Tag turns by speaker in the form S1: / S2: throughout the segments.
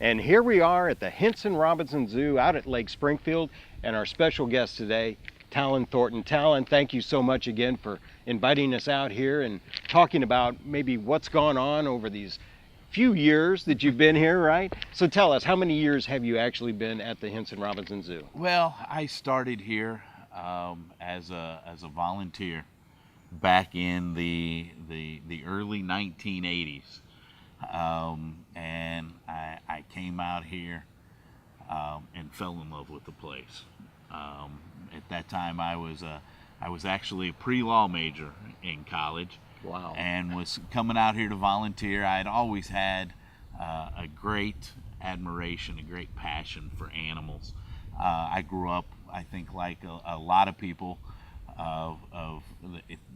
S1: And here we are at the Henson Robinson Zoo out at Lake Springfield, and our special guest today, Talon Thornton. Talon, thank you so much again for inviting us out here and talking about maybe what's gone on over these few years that you've been here, right? So tell us, how many years have you actually been at the Henson Robinson Zoo?
S2: Well, I started here as a volunteer back in the early 1980s. And I came out here and fell in love with the place. At that time, I was actually a pre-law major in college.
S1: Wow.
S2: And was coming out here to volunteer. I had always had a great admiration, a great passion for animals. I grew up, I think, like a lot of people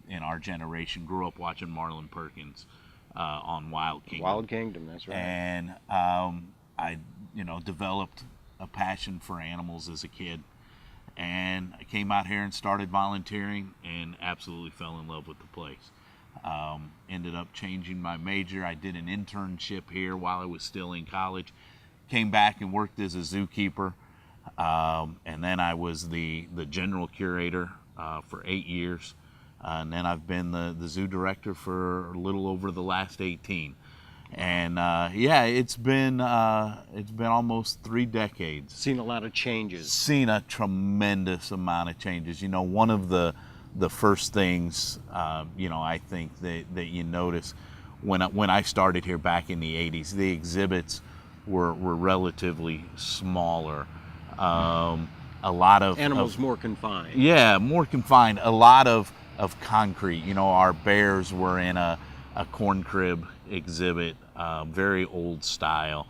S2: in our generation, grew up watching Marlon Perkins on Wild Kingdom.
S1: Wild Kingdom, that's right.
S2: And I, developed a passion for animals as a kid. And I came out here and started volunteering and absolutely fell in love with the place. Ended up changing my major. I did an internship here while I was still in college. Came back and worked as a zookeeper. And then I was the general curator for 8 years. And then I've been the zoo director for a little over the last 18. And it's been almost 3 decades.
S1: Seen a lot of changes.
S2: Seen a tremendous amount of changes. One of the first things I think that you notice when I started here back in the 80s, the exhibits were relatively smaller. A lot of
S1: animals more confined.
S2: Yeah, more confined. A lot of concrete. Our bears were in a corn crib exhibit, very old style,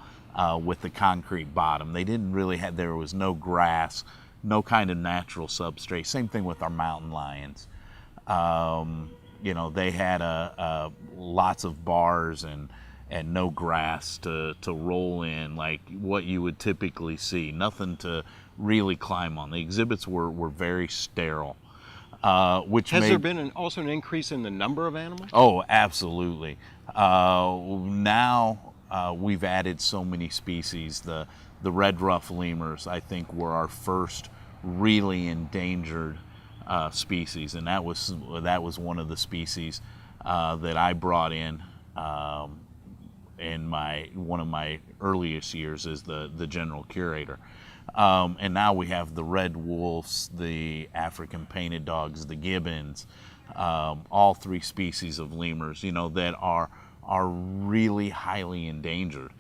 S2: with the concrete bottom. They didn't really have, there was no grass, no kind of natural substrate. Same thing with our mountain lions. They had lots of bars and no grass to roll in, like what you would typically see. Nothing to really climb on. The exhibits were very sterile. Has
S1: there been also an increase in the number of animals?
S2: Oh, absolutely. Now we've added so many species. The red ruff lemurs, I think, were our first really endangered species, and that was one of the species that I brought in one of my earliest years as the general curator. And now we have the red wolves, the African painted dogs, the gibbons, all 3 species of lemurs, that are really highly endangered.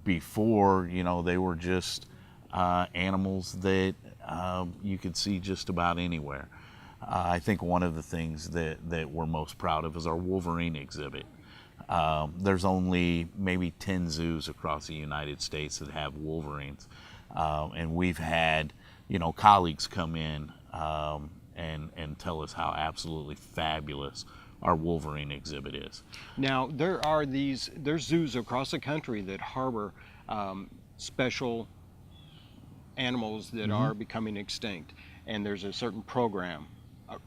S2: Before, they were just animals that you could see just about anywhere. I think one of the things that we're most proud of is our Wolverine exhibit. There's only maybe 10 zoos across the United States that have Wolverines. And we've had, colleagues come in and tell us how absolutely fabulous our Wolverine exhibit is.
S1: Now, there's zoos across the country that harbor special animals that are becoming extinct, and there's a certain program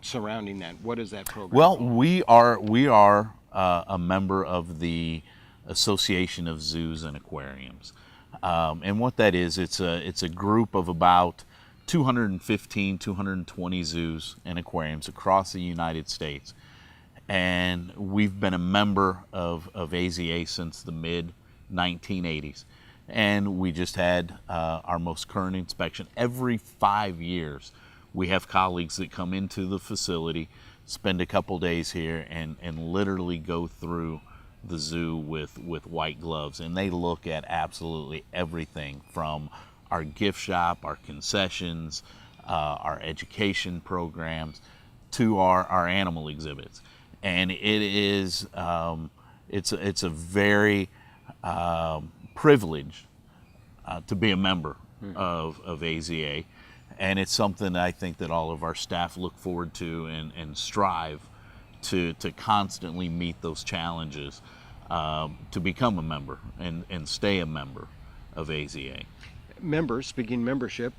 S1: surrounding that. What is that program?
S2: Well, we are a member of the Association of Zoos and Aquariums. And what that is, it's a group of about 215, 220 zoos and aquariums across the United States. And we've been a member of AZA since the mid-1980s. And we just had our most current inspection. Every 5 years, we have colleagues that come into the facility, spend a couple days here, and literally go through the zoo with white gloves, and they look at absolutely everything from our gift shop, our concessions, our education programs, to our animal exhibits. And it is it's a very privilege to be a member of AZA, and it's something I think that all of our staff look forward to and strive to constantly meet those challenges, to become a member and stay a member of AZA.
S1: Members, speaking membership,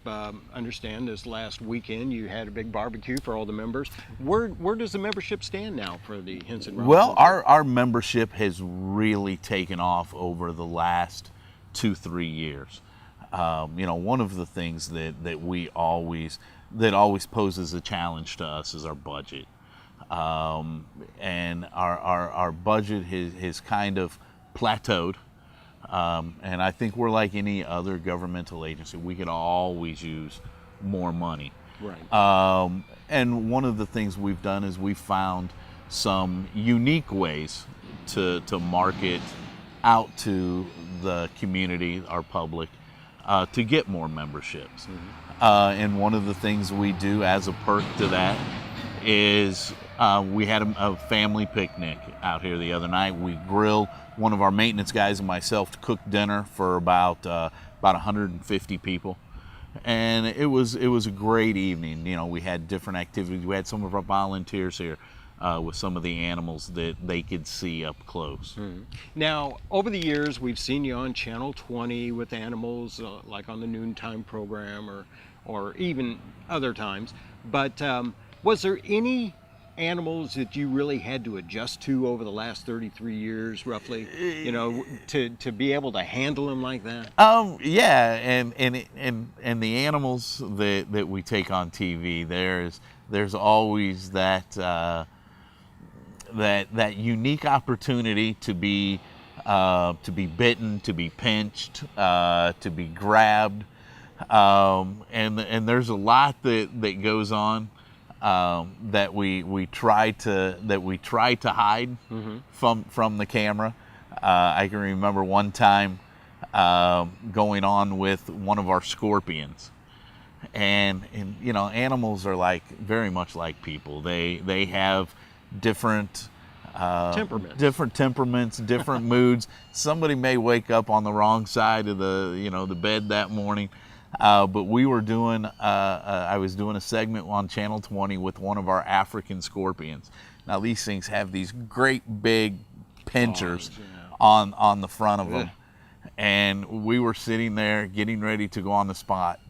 S1: understand this last weekend you had a big barbecue for all the members. Where does the membership stand now for the Henson Robinson?
S2: Well, our membership has really taken off over the last 2-3 years. One of the things that always poses a challenge to us is our budget. And our budget has kind of plateaued. And I think we're like any other governmental agency. We could always use more money.
S1: Right.
S2: And one of the things we've done is we've found some unique ways to market out to the community, our public, to get more memberships. And one of the things we do as a perk to that is we had a family picnic out here the other night. We grilled, one of our maintenance guys and myself cooked dinner for about 150 people. And it was a great evening. We had different activities. We had some of our volunteers here with some of the animals that they could see up close.
S1: Now, over the years, we've seen you on Channel 20 with animals, like on the noontime program or even other times. But was there any animals that you really had to adjust to over the last 33 years, roughly? To be able to handle them like that?
S2: Yeah, and the animals that we take on TV, there's always that unique opportunity to be bitten, to be pinched, to be grabbed, and there's a lot that goes on that we try to hide from the camera. I can remember one time going on with one of our scorpions, and animals are very much like people. They have different temperaments, different moods. Somebody may wake up on the wrong side of the bed that morning. But we were doing, I was doing a segment on Channel 20 with one of our African scorpions. Now these things have these great big pinchers on the front of them. And we were sitting there getting ready to go on the spot,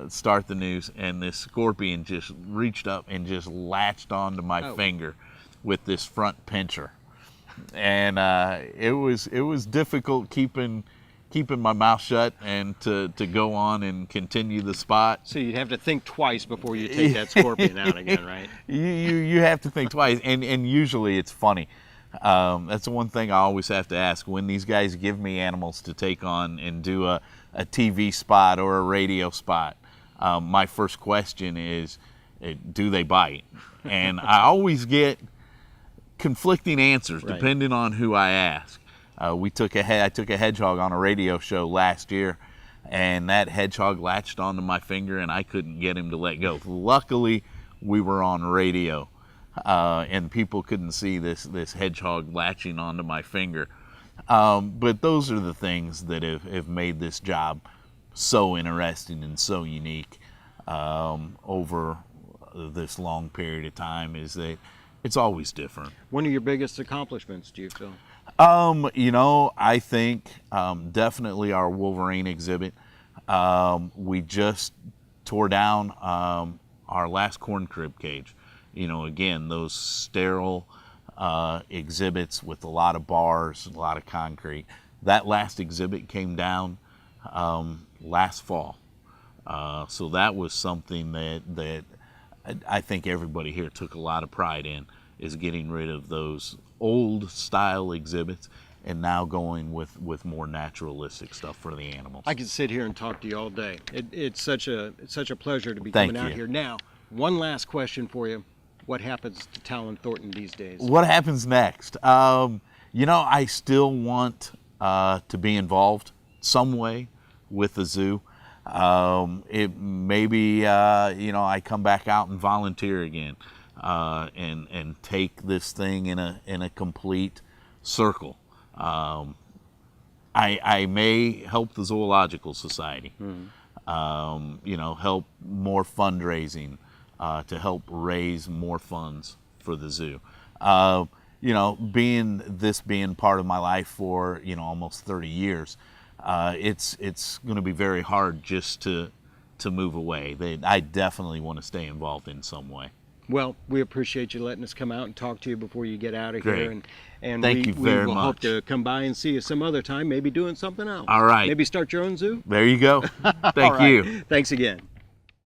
S2: start the news, and this scorpion just reached up and just latched onto my finger with this front pincher. And it was difficult keeping my mouth shut and to go on and continue the spot.
S1: So you'd have to think twice before you take that scorpion out again, right?
S2: You have to think twice, and usually it's funny. That's the one thing I always have to ask when these guys give me animals to take on and do a TV spot or a radio spot. My first question is, do they bite? And I always get conflicting answers depending on who I ask. I took a hedgehog on a radio show last year, and that hedgehog latched onto my finger, and I couldn't get him to let go. Luckily, we were on radio, and people couldn't see this hedgehog latching onto my finger. But those are the things that have made this job so interesting and so unique over this long period of time, is that it's always different.
S1: One of your biggest accomplishments, do you feel?
S2: I think definitely our Wolverine exhibit. We just tore down our last corn crib cage. Again, those sterile exhibits with a lot of bars, a lot of concrete. That last exhibit came down last fall. So that was something that I think everybody here took a lot of pride in, is getting rid of those old style exhibits and now going with more naturalistic stuff for the animals.
S1: I could sit here and talk to you all day. It's such a pleasure to be coming out here. Now, one last question for you. What happens to Talon Thornton these days?
S2: What happens next? I still want to be involved some way with the zoo. It maybe I come back out and volunteer again, and take this thing in a complete circle. I may help the Zoological Society, help more fundraising, to help raise more funds for the zoo. Being part of my life for almost 30 years, it's going to be very hard just to move away. I definitely want to stay involved in some way.
S1: Well, we appreciate you letting us come out and talk to you before you get out of
S2: Great.
S1: here. And
S2: Thank you very
S1: we will hope
S2: much.
S1: to come by and see you some other time, maybe doing something else.
S2: All right.
S1: Maybe start your own zoo.
S2: There you go.
S1: All
S2: Thank
S1: right.
S2: you.
S1: Thanks again.